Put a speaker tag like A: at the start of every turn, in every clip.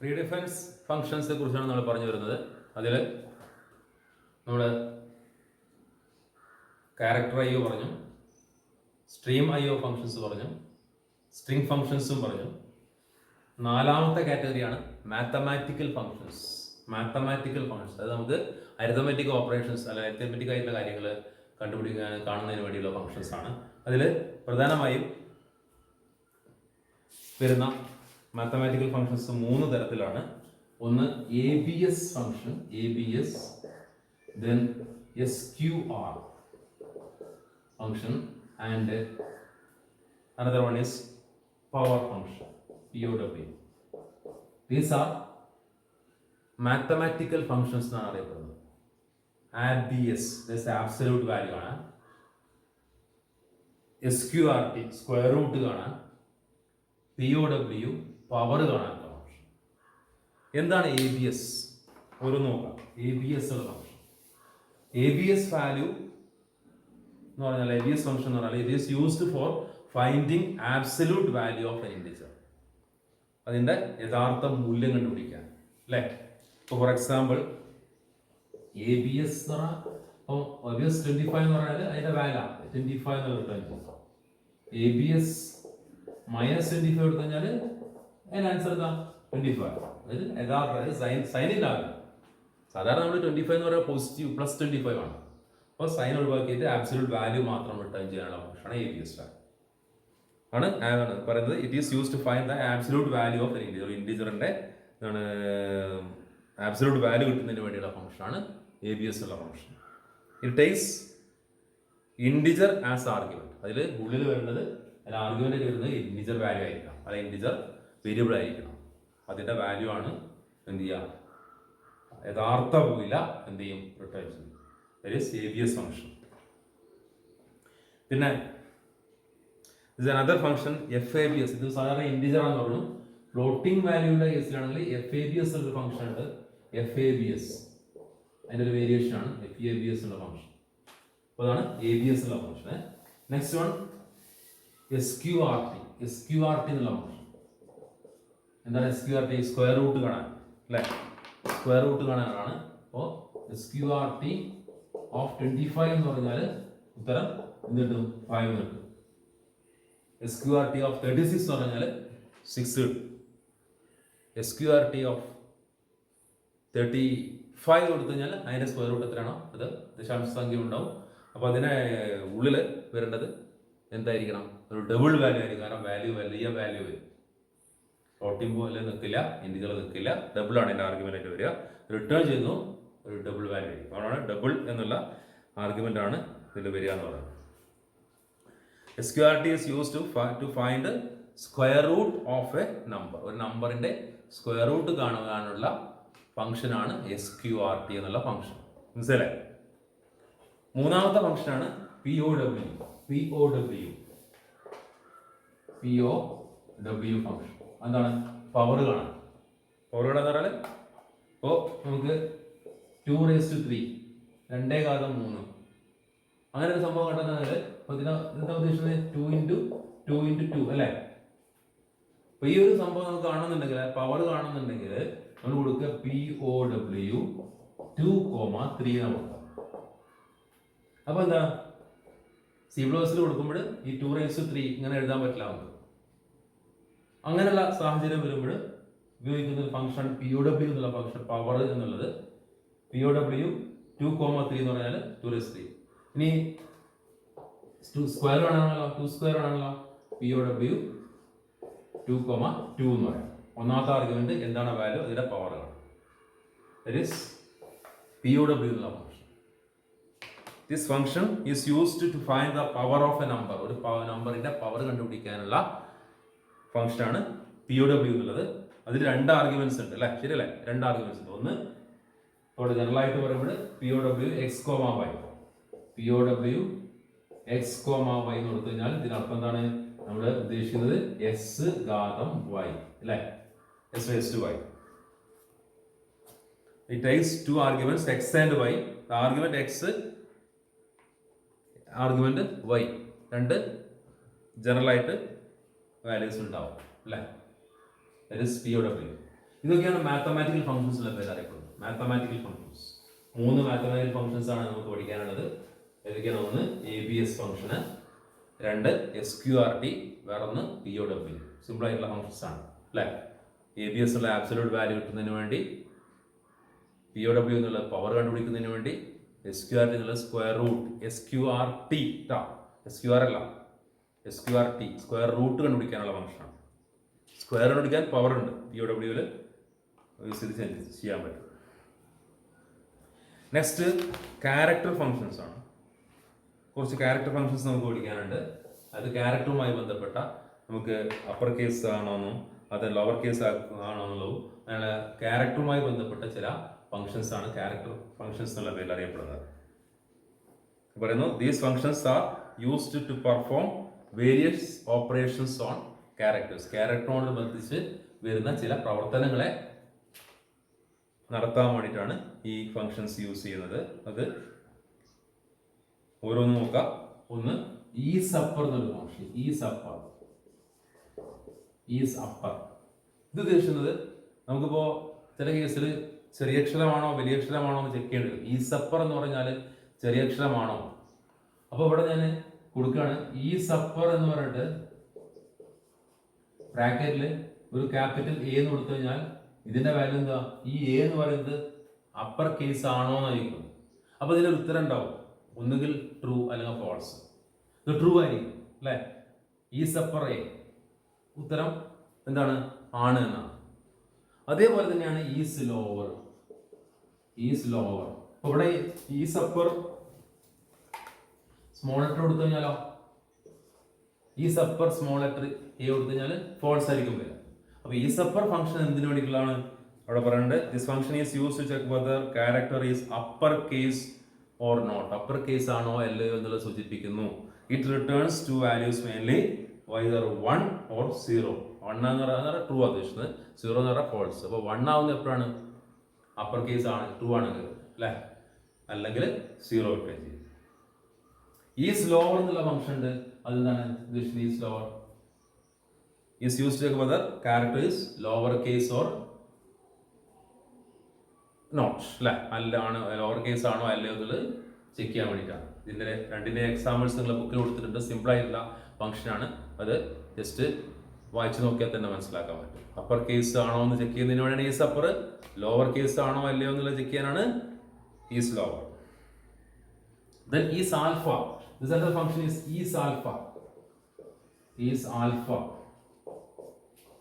A: റീഡിഫറൻസ് ഫങ്ഷൻസിനെ കുറിച്ചാണ് നമ്മൾ പറഞ്ഞു വരുന്നത്. അതിൽ നമ്മൾ ക്യാരക്ടർ ഐ ഒ പറഞ്ഞു, സ്ട്രീം ഐ ഒ ഫങ്ഷൻസ് പറഞ്ഞു, സ്ട്രിംഗ് ഫങ്ഷൻസും പറഞ്ഞു. നാലാമത്തെ കാറ്റഗറിയാണ് മാത്തമാറ്റിക്കൽ ഫങ്ഷൻസ്. മാത്തമാറ്റിക്കൽ ഫങ്ഷൻസ് അത് നമുക്ക് അരിത്തമെറ്റിക് ഓപ്പറേഷൻസ് അല്ല അരിത്തമെറ്റിക് ആയിട്ടുള്ള കാര്യങ്ങൾ കണ്ടുപിടിക്കാൻ കാണുന്നതിന് വേണ്ടിയുള്ള ഫങ്ഷൻസ് ആണ്. അതിൽ പ്രധാനമായും വരുന്ന മാത്തമാറ്റിക്കൽ ഫങ്ഷൻസ് മൂന്ന് തരത്തിലാണ്. ഒന്ന് ABS function, ABS, then SQR function, and another one is power function, POW. These are mathematical functions എന്നാണ് അറിയപ്പെടുന്നത്. ABS ആബ്സല്യൂട്ട് വാല്യൂ ആണ്. SQRT സ്ക്വയർ റൂട്ട് കാണാൻ, POW പവർ കാണാൻ ഫംഗ്ഷൻ. എന്താണ് ABS? ഒരു നോക്കാം. ABS ഉള്ള ഫംഗ്ഷൻ, ABS വാല്യൂ എന്ന് പറഞ്ഞാൽ ABS ഫംഗ്ഷൻ എന്ന് പറഞ്ഞാൽ it is used for finding absolute value of N integer. അതിന്റെ യഥാർത്ഥ മൂല്യം കണ്ടുപിടിക്കാൻ അല്ലേ. ഇപ്പോൾ ഫോർ എക്സാമ്പിൾ ABS എന്ന് പറഞ്ഞാൽ ഇപ്പോൾ ABS 25 എന്ന് പറഞ്ഞാൽ അതിന്റെ വാല്യൂ 25 എന്നുള്ള റിട്ടേൺ ചെയ്യും. ABS -25 എടുത്തു കഴിഞ്ഞാൽ അതിന് ആൻസർ എന്താ 25. അതായത് യഥാർത്ഥ സൈൻ ഇല്ലാതെ സാധാരണ നമ്മൾ 25 എന്ന് പറയുന്നത് പോസിറ്റീവ് +25 ആണ്. അപ്പോൾ സൈൻ ഒഴിവാക്കിയിട്ട് ആബ്സല്യൂട്ട് വാല്യൂ മാത്രം റിട്ടേൺ ചെയ്യാനുള്ള ഫംഗ്ഷനാണ് ABS വാല്യൂ ആണ് പറയുന്നത്. It is use to find the absolute value of ഇൻഡിജറിന്റെ ആബ്സല്യൂട്ട് വാല്യൂ കിട്ടുന്നതിന് വേണ്ടിയുള്ള ഫംഗ്ഷനാണ് ABS ഉള്ള function. It takes integer as argument. അതിൽ ഉള്ളിൽ വരുന്നത് അതിൽ ആർഗ്യുമെന്റ് വരുന്നത് ഇൻഡിജർ വാല്യൂ ആയിരിക്കണം, അല്ല ഇൻഡിജർ വേരിയബിൾ ആയിരിക്കണം. അതിന്റെ വാല്യൂ ആണ് എന്ത് ചെയ്യുക, യഥാർത്ഥ വില എന്ത് ചെയ്യും, റിട്ടേൺ ചെയ്യും. That is ABS function. പിന്നെ അനദർ ഫംഗ്ഷൻ FABS. ഇത് സാധാരണ ഇൻഡിജർ ആണെന്ന് പറഞ്ഞു. ഫ്ലോട്ടിംഗ് വാല്യൂയുടെ കേസിലാണെങ്കിൽ FABS ഒരു ഫംഗ്ഷൻ ഉണ്ട്. FABS അതിൻ്റെ ഒരു വേരിയേഷൻ ആണ് FABS ഉള്ള ഫംഗ്ഷൻ. അപ്പോൾ അതാണ് ABS ഉള്ള ഫംഗ്ഷൻ. നെക്സ്റ്റ് വൺ SQRT എന്നുള്ള ഫംഗ്ഷൻ. എന്താണ് SQRT? സ്ക്വയർ റൂട്ട് കാണാൻ അല്ലേ, സ്ക്വയർ റൂട്ട് കാണാനാണ്. അപ്പോൾ SQRT ഓഫ് 25 എന്ന് പറഞ്ഞാൽ ഉത്തരം എന്ത് കിട്ടും, 5 കിട്ടും. SQRT ഓഫ് 36 എന്ന് പറഞ്ഞാൽ 6 കിട്ടും. SQRT ഓഫ് 35 കൊടുത്തു കഴിഞ്ഞാൽ അതിന്റെ സ്ക്വയർ റൂട്ട് എത്രയാണോ അത് ദശാംശ സംഖ്യ ഉണ്ടാവും. അപ്പോൾ അതിനെ ഉള്ളിൽ വരേണ്ടത് എന്തായിരിക്കണം, ഒരു ഡബിൾ വാല്യൂ ആയിരിക്കും. കാരണം വാല്യൂ വലിയ വാല്യൂ വരും. ഫ്ലോട്ടിംഗ് പോലെ നിൽക്കില്ല, ഇൻഡിജർ നിൽക്കില്ല, ഡബിൾ ആണ് എൻ്റെ ആർഗ്യുമെന്റ് ആയിട്ട് വരിക. റിട്ടേൺ ചെയ്യുന്നു ഒരു ഡബിൾ വാല്യൂ ആയിരിക്കും. അതാണ് ഡബിൾ എന്നുള്ള ആർഗ്യുമെന്റ് ആണ് ഇതിൽ വരിക എന്ന് പറയുന്നത്. SQRT is used to find square root of a number. ഒരു നമ്പറിന്റെ സ്ക്വയർ റൂട്ട് കാണുവാനുള്ള ഫംഗ്ഷൻ ആണ് SQRT എന്നുള്ള ഫംഗ്ഷൻ. മനസ്സിലായി? മൂന്നാമത്തെ ഫംഗ്ഷനാണ് POW ഫംഗ്ഷൻ. എന്താണ്? പവർ കാണാൻ. പവർ കാണാന്ന് പറഞ്ഞാൽ ഇപ്പോൾ നമുക്ക് 2⁻3 2⁻3 അങ്ങനെ ഒരു സംഭവം കണ്ടെന്നാൽ എന്താ ഉദ്ദേശിക്കുന്നത്, 2 അല്ലേ. അപ്പൊ ഈ ഒരു സംഭവം നമുക്ക് കാണുന്നുണ്ടെങ്കിൽ, പവർ കാണുന്നുണ്ടെങ്കിൽ നമ്മൾ കൊടുക്കുക POW 2,3 കൊടുക്കുക. അപ്പൊ എന്താ C++ കൊടുക്കുമ്പോൾ ഈ 2⁻3 ഇങ്ങനെ എഴുതാൻ പറ്റില്ല നമുക്ക്. അങ്ങനെയുള്ള സാഹചര്യം വരുമ്പോൾ ഉപയോഗിക്കുന്ന ഒരു ഫംഗ്ഷൻ POW എന്നുള്ള ഫംഗ്ഷൻ, പവർ എന്നുള്ളത്. POW 2,3 എന്ന് പറഞ്ഞാൽ 2⁻3. ഇനി സ്ക്വയർ ആണല്ലോ, 2² ആണല്ലോ, POW 2,2 എന്ന് പറയാം. ഒന്നാമത്തെ ആർഗ്യുമെന്റ് എന്താണ് വാല്യൂ, അതിന്റെ പവർ ആണ്. ദാറ്റ് ഈസ് POW എന്നുള്ള function. This function is used to find the power of a number. ഒരു നമ്പറിന്റെ പവർ കണ്ടുപിടിക്കാനുള്ള ഫംഗ്ഷനാണ് POW എന്നുള്ളത്. അതിൽ 2 ആർഗ്യുമെന്റ്സ് ഉണ്ട് അല്ലേ, ശരിയല്ലേ? 2 ആർഗ്യുമെന്റ്സ് ഉണ്ട്. ഒന്ന് ഇവിടെ ജനറൽ ആയിട്ട് പറയുമ്പോൾ POW x, y. POW x, y എന്ന് കൊടുത്തു കഴിഞ്ഞാൽ ഇതിനർത്ഥം എന്താണ്, നമ്മൾ ഉദ്ദേശിക്കുന്നത് S⁻y അല്ലേ, S⁻y. It takes 2 arguments x and y. The argument x, argument y. രണ്ട് ജനറൽ ആയിട്ട് വാല്യൂസ് ഉണ്ടാവും അല്ലേ. That is POW. ഇതൊക്കെയാണ് മാത്തമാറ്റിക്കൽ ഫംഗ്ഷൻസിലെ പേര് അറിയപ്പെടുന്നത്. മാത്തമാറ്റിക്കൽ ഫംഗ്ഷൻസ് 3 മാത്തമാറ്റിക്കൽ ഫംഗ്ഷൻസ് ആണ് നമുക്ക് പഠിക്കാനുള്ളത്. ഏതൊക്കെയാണ്? ഒന്ന് ABS ഫംഗ്ഷന്, 2 SQRT, വേറൊന്ന് POW. സിമ്പിൾ ആയിട്ടുള്ള ഫംഗ്ഷൻസ് ആണ് അല്ലേ? ABS ഉള്ള ആബ്സല്യൂട്ട് വാല്യൂ കിട്ടുന്നതിന് വേണ്ടി, POW എന്നുള്ള പവർ കണ്ടുപിടിക്കുന്നതിന് വേണ്ടി, SQRT എന്നുള്ള സ്ക്വയർ റൂട്ട്, SQRT SQR അല്ല, SQRT സ്ക്വയർ റൂട്ട് കണ്ടുപിടിക്കാനുള്ള ഫംഗ്ഷനാണ്. സ്ക്വയർ കണ്ടുപിടിക്കാൻ പവർ ഉണ്ട്, POW യൂസ് ചെയ്ത് ചെയ്യാൻ പറ്റും. നെക്സ്റ്റ് ക്യാരക്ടർ ഫംഗ്ഷൻസ് ആണ്. കുറച്ച് ക്യാരക്ടർ ഫംഗ്ഷൻസ് നമുക്ക് പഠിക്കാനുണ്ട്. അത് ക്യാരക്ടറുമായി ബന്ധപ്പെട്ട, നമുക്ക് അപ്പർ കേസ് ആണോന്നും അത് ലോവർ കേസ് ആണോന്നുള്ളതും അങ്ങനെ ക്യാരക്ടറുമായി ബന്ധപ്പെട്ട ചില ഫംഗ്ഷൻസ് ആണ് ക്യാരക്ടർ ഫംഗ്ഷൻസ് എന്നുള്ള പേരിൽ അറിയപ്പെടുന്നത്. പറയുന്നു these functions are used to perform various operations on characters. ക്യാരക്ടറോട് ബന്ധിച്ച് വരുന്ന ചില പ്രവർത്തനങ്ങളെ നടത്താൻ വേണ്ടിയിട്ടാണ് ഈ ഫംഗ്ഷൻസ് യൂസ് ചെയ്യുന്നത്. അത് ഓരോന്ന് നോക്കാം. ഒന്ന് ഈസ് അപ്പർ എന്നൊരു ഫംഗ്ഷൻ. ഈസ് അപ്പർ ഇത് ഉദ്ദേശിക്കുന്നത്, നമുക്കിപ്പോ ചില കേസിൽ ചെറിയ അക്ഷരമാണോ വലിയ അക്ഷരമാണോ എന്ന് ചെക്ക് ചെയ്യേണ്ടി വരും. ഈസ് അപ്പർ എന്ന് പറഞ്ഞാൽ ചെറിയ അക്ഷരമാണോ? അപ്പോൾ ഇവിടെ ഞാൻ കൊടുക്കുകയാണ് ഈസ് അപ്പർ എന്ന് പറഞ്ഞിട്ട് ബ്രാക്കറ്റിൽ ഒരു ക്യാപിറ്റൽ A എന്ന് കൊടുത്തു കഴിഞ്ഞാൽ ഇതിന്റെ വാല്യൂ എന്താ? ഈ A എന്ന് പറയുന്നത് അപ്പർ കേസ് ആണോ എന്നായിരിക്കും. അപ്പൊ ഇതിന്റെ ഉത്തരം ഉണ്ടാവും, ഒന്നുകിൽ ട്രൂ അല്ലെങ്കിൽ ഫോൾസ്. ഇത് ട്രൂ ആയിരിക്കും അല്ലെ? ഈസ് അപ്പർ A, ഉത്തരം എന്താണ്? ആണ് എന്നാണ്. അതേപോലെ തന്നെയാണ് ഈസ് ലോവർ. അപ്പൊ ഇവിടെ ഈസ് അപ്പർ സ്മോൾ ലെറ്റർ കൊടുത്തു കഴിഞ്ഞാലോ, is upper small letter A കൊടുത്തു കഴിഞ്ഞാൽ ഫോൾസ് ആയിരിക്കും വരിക. അപ്പൊ ഈസ് അപ്പർ ഫംഗ്ഷൻ എന്തിനു വേണ്ടിയിട്ടുള്ളതാണ് അവിടെ പറയുന്നത്? This function is use to check whether character is upper case or not. Upper case ആണോ അല്ലയോ എന്നുള്ളത് സൂചിപ്പിക്കുന്നു. It returns two values mainly either 1 or 0. 1 എന്ന് പറഞ്ഞാൽ ട്രൂ ആണ് ഉദ്ദേശിക്കുന്നത്, 0 എന്ന് പറഞ്ഞാൽ ഫോൾസ്. അപ്പോൾ 1 ആവുന്നത് എപ്പോഴാണ്? അപ്പർ കേസ് ആണ്, ട്രൂ ആണെങ്കിൽ അല്ലേ, അല്ലെങ്കിൽ 0 കിട്ടുകയും ചെയ്യും. ഈസ് ലോവർ എന്നുള്ള ഫംഗ്ഷൻ ഉണ്ട്. അതെന്താണ് ഉദ്ദേശിക്കുന്നത്? Is lower is used to check whether character is lower case or not അല്ലേ, അല്ല ആണ് ലോവർ കേസ് ആണോ അല്ലയോ എന്നുള്ളത് ചെക്ക് ചെയ്യാൻ വേണ്ടിയിട്ടാണ്. ഇതിന്റെ രണ്ടിന്റെ എക്സാമ്പിൾസ് നിങ്ങളുടെ ബുക്കിൽ കൊടുത്തിട്ടുണ്ട്. സിമ്പിൾ ആയിട്ടുള്ള ഫംഗ്ഷനാണ്. അത് ജസ്റ്റ് വായിച്ചു നോക്കിയാൽ തന്നെ മനസ്സിലാക്കാൻ പറ്റും. അപ്പർ കേസ് ആണോ എന്ന് ചെക്ക് ചെയ്യുന്നതിന് വേണ്ടിയാണ് ഈസ് അപ്പർ, ലോവർ കേസ് ആണോ അല്ലയോ എന്നുള്ളത് ചെക്ക് ചെയ്യാനാണ് is lower. Then is alpha. This other function is is alpha.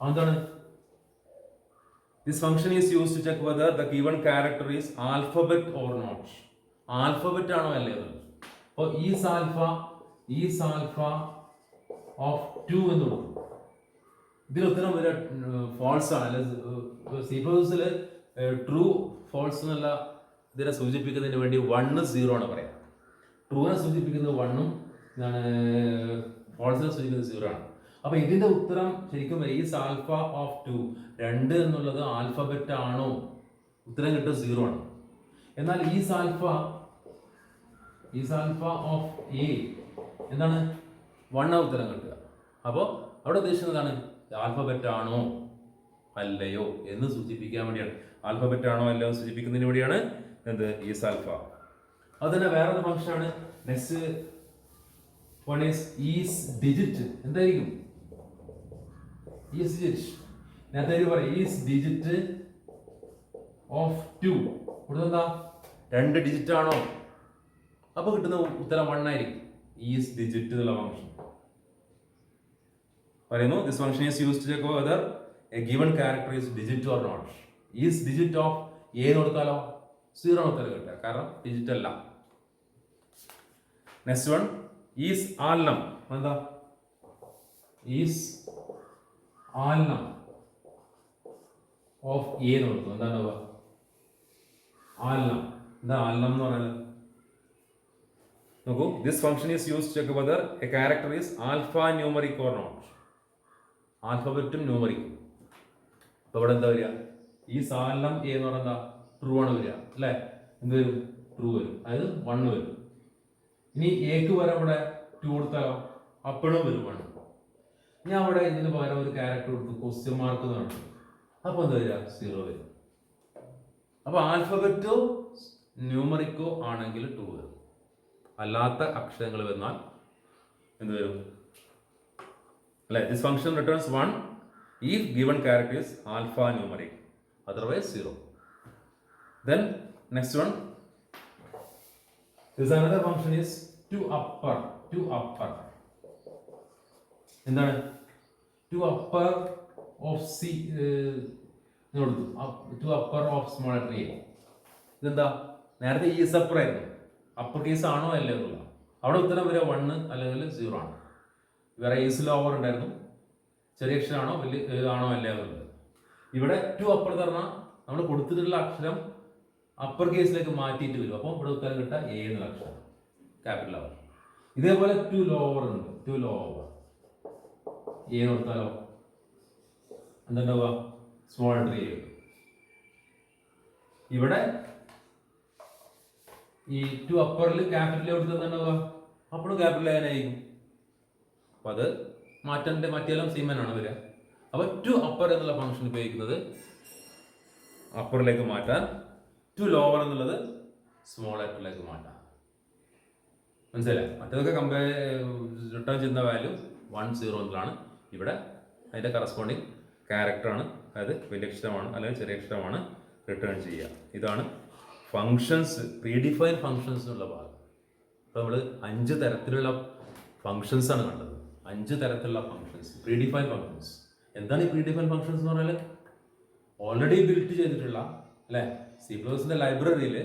A: എന്താണ്? This function is used to check whether the given character is alphabet or not. Alphabet ആണോ അല്ലയോ? അപ്പോൾ is alpha of 2 എന്ന് കൊടുക്കും. ഇതിൽ ഉത്തരം വരിക ഫോൾസ് ആണ്. അല്ലെ, സി പ്ലസിൽ ട്രൂ ഫോൾസ് എന്നുള്ള ഇതിനെ സൂചിപ്പിക്കുന്നതിന് വേണ്ടി 1 0 ആണ് പറയാം. ട്രൂവിനെ സൂചിപ്പിക്കുന്നത് 1ഉം ഫോൾസിനെ സൂചിപ്പിക്കുന്നത് 0 ആണ്. അപ്പൊ ഇതിന്റെ ഉത്തരം ശരിക്കും ഈസ് ആൽഫ ഓഫ് 2, 2 എന്നുള്ളത് ആൽഫബറ്റ് ആണോ? ഉത്തരം കിട്ടും 0 ആണ്. എന്നാൽ ഈസ് ആൽഫ ഓഫ് A എന്താണ്? 1 ആ ഉത്തരം കിട്ടുക. അപ്പോൾ അവിടെ ഉദ്ദേശിക്കുന്നതാണ് ആൽഫബറ്റ് ആണോ അല്ലയോ എന്ന് സൂചിപ്പിക്കാൻ വേണ്ടിയാണ്. ആൽഫബറ്റ് ആണോ അല്ലയോ എന്ന് സൂചിപ്പിക്കുന്നതിന് വേണ്ടിയാണ് എന്ത്? Is alpha. അത് തന്നെ വേറൊരു ഫംഗ്ഷൻ ആണ്. Next one is digit. എന്തായിരിക്കും? Is digit. നേരത്തെ പറയാം ഈസ് ഡിജിറ്റ് ഓഫ് 2. ഇവിടെ എന്താ? 2 ഡിജിറ്റ് ആണോ? അപ്പൊ കിട്ടുന്ന ഉത്തരം 1 ആയിരിക്കും. ഈസ് ഡിജിറ്റ് എന്നുള്ള ഫംഗ്ഷൻ പറയുന്നു this function is used to check whether a given character is digit or not. Is digit of A എന്ന് കൊടുത്താലോ 0 ഉത്തരം കിട്ടുക, കാരണം ഡിജിറ്റ് അല്ല. Next one is alnum. എന്താ? ഈസ് ആൽനം ഓഫ് A എന്ന് കൊടുത്തു. എന്താണ് ആൽനം? എന്താ ആൽനം എന്ന് പറയുന്നത്? നോക്കൂ, this function is used to check whether a character is alpha numeric or not. ആൽഫബറ്റും ന്യൂമറിക്കും. അപ്പൊ ഇവിടെ എന്താ വരിക? ഈ സാലം A എന്ന് പറഞ്ഞാൽ ട്രൂ ആണ് വരിക അല്ലെ? എന്ത് വരും? ട്രൂ വരും, അതായത് 1 വരും. ഇനി Aക്ക് വരെ ഇവിടെ 2 കൊടുത്താലോ? അപ്പോഴും വരും 1. ഞാൻ അവിടെ ഇതിന് പകരം ഒരു ക്യാരക്ടർ കൊടുത്തു, ക്വസ്റ്റ്യൻ മാർക്ക് എന്ന് പറഞ്ഞു. അപ്പോൾ എന്താ വരിക? 0 വരും. അപ്പോൾ ആൽഫബറ്റോ ന്യൂമറിക്കോ ആണെങ്കിൽ 2 വരും. അല്ലാത്ത അക്ഷരങ്ങൾ വന്നാൽ എന്ത് വരും? അല്ലെ, this function returns 1 if given character is alphanumeric, otherwise 0. Then next one, this another function is to upper. എന്താണ്? to upper of c to upper of small letter a. ഇതെന്താ? നേരത്തെ ഈസ് അപ്പർ ആയിരുന്നു. അപ്പർ കേസ് ആണോ അല്ലേ എന്നുള്ള അവിടെ ഉത്തരം വരെ 1 അല്ലെങ്കിൽ 0 ആണ്. വേറെ ഈസ് ലോവർ ഉണ്ടായിരുന്നു, ചെറിയ അക്ഷരമാണോ വലിയ ആണോ അല്ലേ എന്നുള്ളത്. ഇവിടെ ടു അപ്പർ എന്ന് പറഞ്ഞാൽ നമ്മൾ കൊടുത്തിട്ടുള്ള അക്ഷരം അപ്പർ കേസിലേക്ക് മാറ്റിയിട്ട് വരും. അപ്പോൾ ഇവിടെ ഉത്തരം കിട്ടുക എ എന്നുള്ള അക്ഷരം, ക്യാപിറ്റൽ അവർ. ഇതേപോലെ ടു ലോവർ ഉണ്ട്. ടു ലോവർ എ കൊടുത്താലോ എന്തുണ്ടാവുക? Small letter A. ഇവിടെ ഈ ടു അപ്പറിൽ ക്യാപിറ്റൽ കൊടുത്ത് എന്തുണ്ടാവുക? അപ്പോഴും ക്യാപിറ്റൽ ആയിരിക്കും. അപ്പം അത് മറ്റെല്ലാം സീമനാണ് വരിക. അപ്പോൾ ടു അപ്പർ എന്നുള്ള ഫംഗ്ഷൻ ഉപയോഗിക്കുന്നത് അപ്പറിലേക്ക് മാറ്റാൻ, ടു ലോവർ എന്നുള്ളത് സ്മോൾ ലെറ്ററിലേക്ക് മാറ്റാൻ. മനസ്സിലായി? മറ്റേതൊക്കെ റിട്ടേൺ ചെയ്യുന്ന വാല്യൂ 1 0 എന്നുള്ളതാണ്. ഇവിടെ അതിൻ്റെ കറസ്പോണ്ടിങ് ക്യാരക്ടറാണ്, അതായത് വലിയ അക്ഷരമാണ് അല്ലെങ്കിൽ ചെറിയ അക്ഷരമാണ് റിട്ടേൺ ചെയ്യുക. ഇതാണ് ഫങ്ഷൻസ്, പ്രീഡിഫൈൻ ഫങ്ഷൻസ് എന്നുള്ള ഭാഗം. അപ്പോൾ നമ്മൾ 5 തരത്തിലുള്ള ഫങ്ഷൻസ് ആണ് കണ്ടത്. 5 തരത്തിലുള്ള ഫങ്ഷൻസ്, പ്രീഡിഫൈൻ ഫങ്ഷൻസ്. എന്താണ് ഈ പ്രീഡിഫൈൻ ഫങ്ഷൻസ് എന്ന് പറഞ്ഞാൽ? ഓൾറെഡി ബിൽറ്റ് ചെയ്തിട്ടുള്ള, അല്ലേ, C++ന്റെ ലൈബ്രറിയിൽ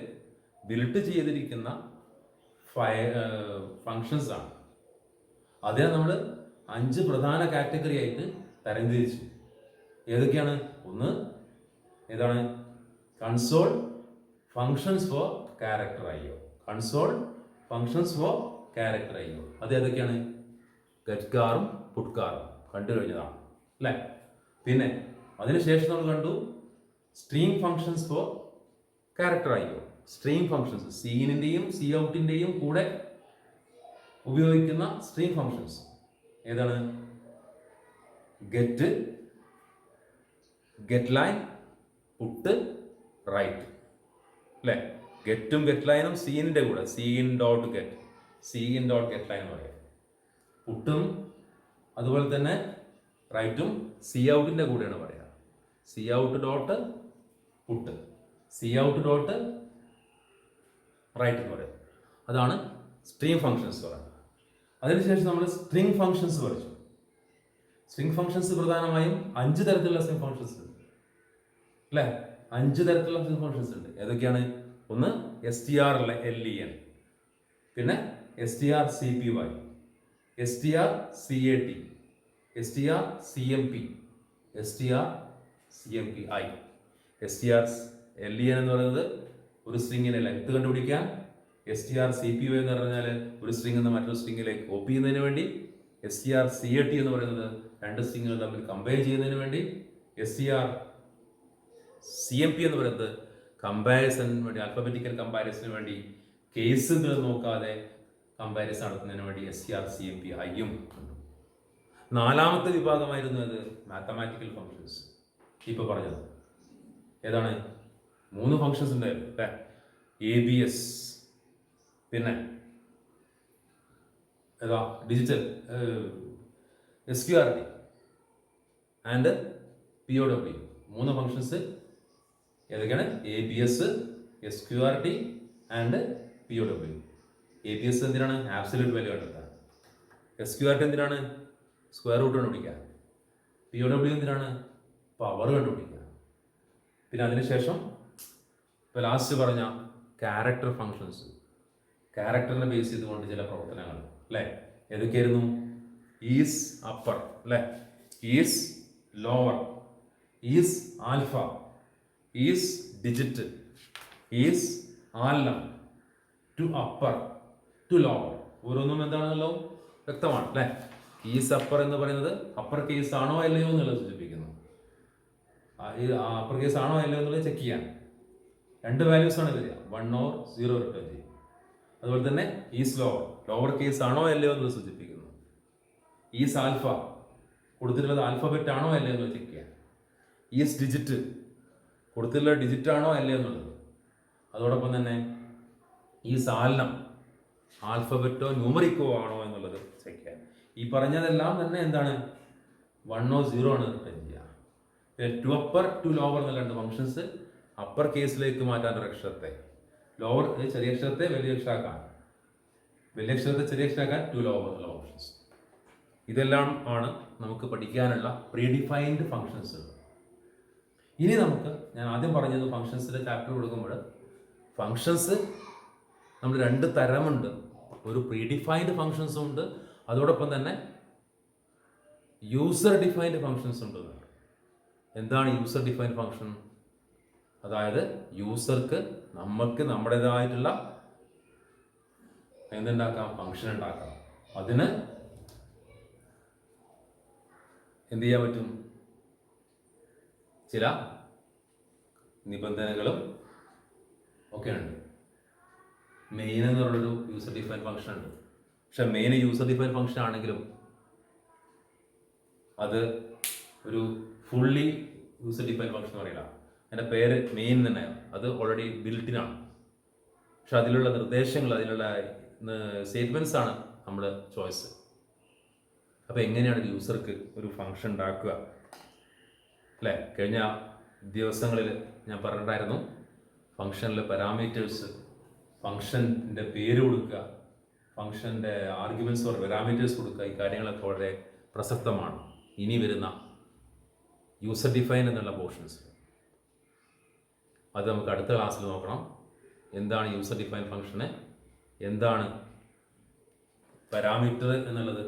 A: ബിൽറ്റ് ചെയ്തിരിക്കുന്ന ഫങ്ഷൻസ് ആണ്. അതിനെ നമ്മൾ 5 പ്രധാന കാറ്റഗറി ആയിട്ട് തരംതിരിച്ചു. ഏതൊക്കെയാണ്? ഒന്ന് ഏതാണ്? Console functions for character IO. Console functions for character IO. അത് ഏതൊക്കെയാണ്? ഗെറ്റ്കാറും പുട്ട്കാറും കണ്ടു കഴിഞ്ഞതാണ്, അല്ലേ? പിന്നെ അതിനുശേഷം നമ്മൾ കണ്ടു stream functions for character IO. Stream functions, സീനിൻ്റെയും സി ഔട്ടിൻ്റെയും കൂടെ ഉപയോഗിക്കുന്ന സ്ട്രീം ഫങ്ഷൻസ് ഏതാണ്? Get, get line, put, write, അല്ലേ? ഗെറ്റും ഗെറ്റ് ലൈനും സീനിൻ്റെ കൂടെ, cin dot get, cin dot get line എന്ന് പറയാം. പുട്ടും അതുപോലെ തന്നെ റൈറ്റും സി ഔട്ടിൻ്റെ കൂടെയാണ് പറയുക. C out dot put, C out dot write എന്ന് പറയും. അതാണ് സ്ട്രീം ഫങ്ഷൻസ് പറയുന്നത്. അതിനുശേഷം നമ്മൾ സ്ട്രിംഗ് ഫങ്ഷൻസ് പഠിച്ചു. സ്ട്രിംഗ് ഫങ്ഷൻസ് പ്രധാനമായും 5 തരത്തിലുള്ള സ്ട്രിംഗ് ഫങ്ഷൻസ് ഉണ്ട്, അല്ലേ? 5 തരത്തിലുള്ള സ്ട്രിംഗ് ഫങ്ഷൻസ് ഉണ്ട്. ഏതൊക്കെയാണ്? ഒന്ന് strlen, പിന്നെ strcpy, strcat, strcmp, strcmpi. strlen എന്ന് പറയുന്നത് ഒരു സ്ട്രിങ്ങിനെ ലെങ്ത് കണ്ടുപിടിക്കാൻ, strcpy എന്ന് പറഞ്ഞാൽ ഒരു സ്ട്രിംഗ് നിന്ന് മറ്റൊരു സ്ട്രിങ്ങിലേക്ക് കോപ്പി ചെയ്യുന്നതിന് വേണ്ടി, strcat എന്ന് പറയുന്നത് 2 സ്ട്രിങ്ങുകൾ തമ്മിൽ കമ്പയർ ചെയ്യുന്നതിന് വേണ്ടി, strcmp എന്ന് പറയുന്നത് കമ്പാരിസണിന് വേണ്ടി, ആൽഫബറ്റിക്കൽ കമ്പാരിസണിന് വേണ്ടി, കേസുകൾ നോക്കാതെ കമ്പാരിസൺ നടത്തുന്നതിന് വേണ്ടി strcmpi-യും ഉണ്ട്. 4ാമത്തെ വിഭാഗമായിരുന്നു അത് മാത്തമാറ്റിക്കൽ ഫങ്ഷൻസ്. ഇപ്പോൾ പറഞ്ഞത് ഏതാണ്? 3 ഫങ്ഷൻസ് ഉണ്ടായിരുന്നു, അല്ലേ? ABS, പിന്നെ ഏതാ? Digital SQRT and POW. 3 functions ഏതൊക്കെയാണ്? ABS, SQRT and POW. ABS എന്തിനാണ്? ആബ്സല്യൂട്ട് വാല്യൂ കണ്ടെത്താൻ. SQRT എന്തിനാണ്? സ്ക്വയർ റൂട്ട് കണ്ടുപിടിക്കാൻ. POW എന്തിനാണ്? പവർ കണ്ടുപിടിക്കാൻ. പിന്നെ അതിനുശേഷം ഇപ്പോൾ ലാസ്റ്റ് പറഞ്ഞ ക്യാരക്ടർ ഫങ്ഷൻസ്, ക്യാരക്ടറിനെ ബേസ് ചെയ്തുകൊണ്ട് ചില പ്രവർത്തനങ്ങൾ, അല്ലേ? ഏതൊക്കെയായിരുന്നു? ഈസ് അപ്പർ, അല്ലേ? Is lower, is alpha, is digit, is alnum, to upper, to lower. ഓരോന്നും എന്താണല്ലോ വ്യക്തമാണ്, അല്ലേ? ഈസ് അപ്പർ എന്ന് പറയുന്നത് അപ്പർ കേസ് ആണോ അല്ലയോ എന്നുള്ളത് സൂചിപ്പിക്കുന്നു. അപ്പർ കേസ് ആണോ അല്ലയോ എന്നുള്ളത് ചെക്ക് ചെയ്യാൻ 2 വാല്യൂസ് ആണ് വരിക, 1 or 0 റിട്ടേൺ ചെയ്യും. അതുപോലെ തന്നെ ഈസ് ലോവർ, ലോവർ കേസ് ആണോ അല്ലയോ എന്നുള്ളത് സൂചിപ്പിക്കുന്നു. ഈസ് ആൽഫ, കൊടുത്തിട്ടുള്ളത് ആൽഫബറ്റ് ആണോ അല്ലയോ എന്നുള്ളത് ചെക്ക് ചെയ്യാൻ. ഈസ് ഡിജിറ്റ് കൊടുത്തിട്ടുള്ള ഡിജിറ്റാണോ അല്ലേ എന്നുള്ളത്. അതോടൊപ്പം തന്നെ ഈ സാലനം ആൽഫബറ്റോ ന്യൂമറിക്കോ ആണോ എന്നുള്ളത് ചെക്ക് ചെയ്യാൻ. ഈ പറഞ്ഞതെല്ലാം തന്നെ എന്താണ് 1 or 0 ആണ് റിട്ടേൺ ചെയ്യുക. ടു അപ്പർ ടു ലോവർ എന്നുള്ള രണ്ട് ഫങ്ഷൻസ് അപ്പർ കേസിലേക്ക് മാറ്റാൻ ഒരു അക്ഷരത്തെ, ലോവർ ചെറിയ അക്ഷരത്തെ വലിയ അക്ഷരമാക്കാൻ, വലിയ അക്ഷരത്തെ ചെറിയ അക്ഷരമാക്കാൻ ടു ലോവർ എന്നുള്ള ഫങ്ഷൻസ്. ഇതെല്ലാം ആണ് നമുക്ക് പഠിക്കാനുള്ള പ്രീഡിഫൈൻഡ് ഫങ്ഷൻസ്. ഇനി നമുക്ക് ഞാൻ ആദ്യം പറഞ്ഞത് ഫങ്ഷൻസിൻ്റെ ചാപ്റ്റർ കൊടുക്കുമ്പോൾ ഫങ്ഷൻസ് നമ്മൾ 2 തരമുണ്ട്. ഒരു പ്രീഡിഫൈൻഡ് ഫങ്ഷൻസും ഉണ്ട്, അതോടൊപ്പം തന്നെ യൂസർ ഡിഫൈൻഡ് ഫങ്ഷൻസ് ഉണ്ട്. എന്താണ് യൂസർ ഡിഫൈൻഡ് ഫങ്ഷൻ? അതായത് യൂസർക്ക് നമുക്ക് നമ്മുടേതായിട്ടുള്ള എന്തുണ്ടാക്കാം, ഫങ്ഷൻ ഉണ്ടാക്കാം. അതിന് എന്ത് ചെയ്യാൻ പറ്റും? ചില നിബന്ധനകളും ഒക്കെ ഉണ്ട്. മെയിൻ എന്നുള്ളൊരു യൂസർ ഡിഫൈൻ ഫംഗ്ഷൻ ഉണ്ട്. പക്ഷെ മെയിൻ യൂസർ ഡിഫൈൻ ഫംഗ്ഷൻ ആണെങ്കിലും അത് ഒരു ഫുള്ളി യൂസർ ഡിഫൈൻ ഫംഗ്ഷൻ പറയില്ല. അതിൻ്റെ പേര് മെയിൻ തന്നെയാണ്, അത് ഓൾറെഡി ബിൽറ്റിനാണ്. പക്ഷെ അതിലുള്ള നിർദ്ദേശങ്ങൾ, അതിലുള്ള സ്റ്റേറ്റ്മെൻറ്റ്സ് ആണ് നമ്മുടെ ചോയ്സ്. അപ്പോൾ എങ്ങനെയാണ് യൂസർക്ക് ഒരു ഫംഗ്ഷൻ ഉണ്ടാക്കുക അല്ലേ? കഴിഞ്ഞ ദിവസങ്ങളിൽ ഞാൻ പറഞ്ഞിട്ടുണ്ടായിരുന്നു, ഫംഗ്ഷനിൽ പാരാമീറ്റേഴ്സ്, ഫംഗ്ഷൻ്റെ പേര് കൊടുക്കുക, ഫംഗ്ഷൻ്റെ ആർഗ്യുമെൻറ്റ്സ് ഓർ പാരാമീറ്റേഴ്സ് കൊടുക്കുക, ഈ കാര്യങ്ങളൊക്കെ വളരെ പ്രസക്തമാണ് ഇനി വരുന്ന യൂസർ ഡിഫൈൻ എന്നുള്ള പോർഷൻസ്. അത് നമുക്ക് അടുത്ത ക്ലാസ്സിൽ നോക്കണം. എന്താണ് യൂസർ ഡിഫൈൻ ഫംഗ്ഷന്, എന്താണ് പാരാമീറ്റർ എന്നുള്ളത്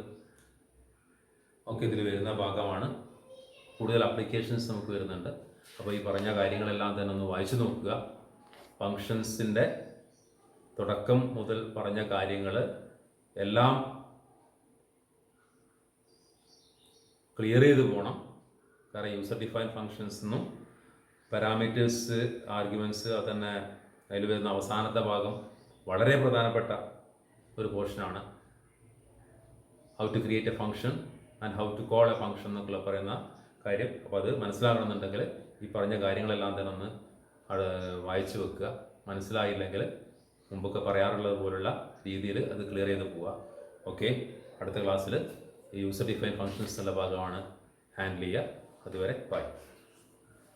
A: ഒക്കെ ഇതിൽ വരുന്ന ഭാഗമാണ്. കൂടുതൽ ആപ്ലിക്കേഷൻസ് നമുക്ക് വരുന്നുണ്ട്. അപ്പോൾ ഈ പറഞ്ഞ കാര്യങ്ങളെല്ലാം തന്നെ ഒന്ന് വായിച്ചു നോക്കുക. ഫങ്ഷൻസിൻ്റെ തുടക്കം മുതൽ പറഞ്ഞ കാര്യങ്ങൾ എല്ലാം ക്ലിയർ ചെയ്ത് പോകണം. കാരണം യൂസർ ഡിഫൈൻ ഫങ്ഷൻസ് എന്നും പാരാമീറ്റേഴ്സ്, ആർഗ്യുമെൻറ്റ്സ്, അത് തന്നെ അതിൽ വരുന്ന അവസാനത്തെ ഭാഗം വളരെ പ്രധാനപ്പെട്ട ഒരു പോർഷനാണ്. How to create a function and how to call a function എന്നൊക്കെ പറയുന്ന കാര്യം. അപ്പോൾ അത് മനസ്സിലാകണമെന്നുണ്ടെങ്കിൽ ഈ പറഞ്ഞ കാര്യങ്ങളെല്ലാം തന്നെ ഒന്ന് വായിച്ചു വെക്കുക. മനസ്സിലായില്ലെങ്കിൽ മുമ്പൊക്കെ പറയാറുള്ളത് പോലുള്ള രീതിയിൽ അത് ക്ലിയർ ചെയ്ത് പോവുക. ഓക്കെ, അടുത്ത ക്ലാസ്സിൽ ഈ യൂസർ ഡിഫൈൻ ഫങ്ഷൻസ് എന്നുള്ള ഭാഗമാണ് ഹാൻഡിൽ ചെയ്യുക. അതുവരെ ബൈ.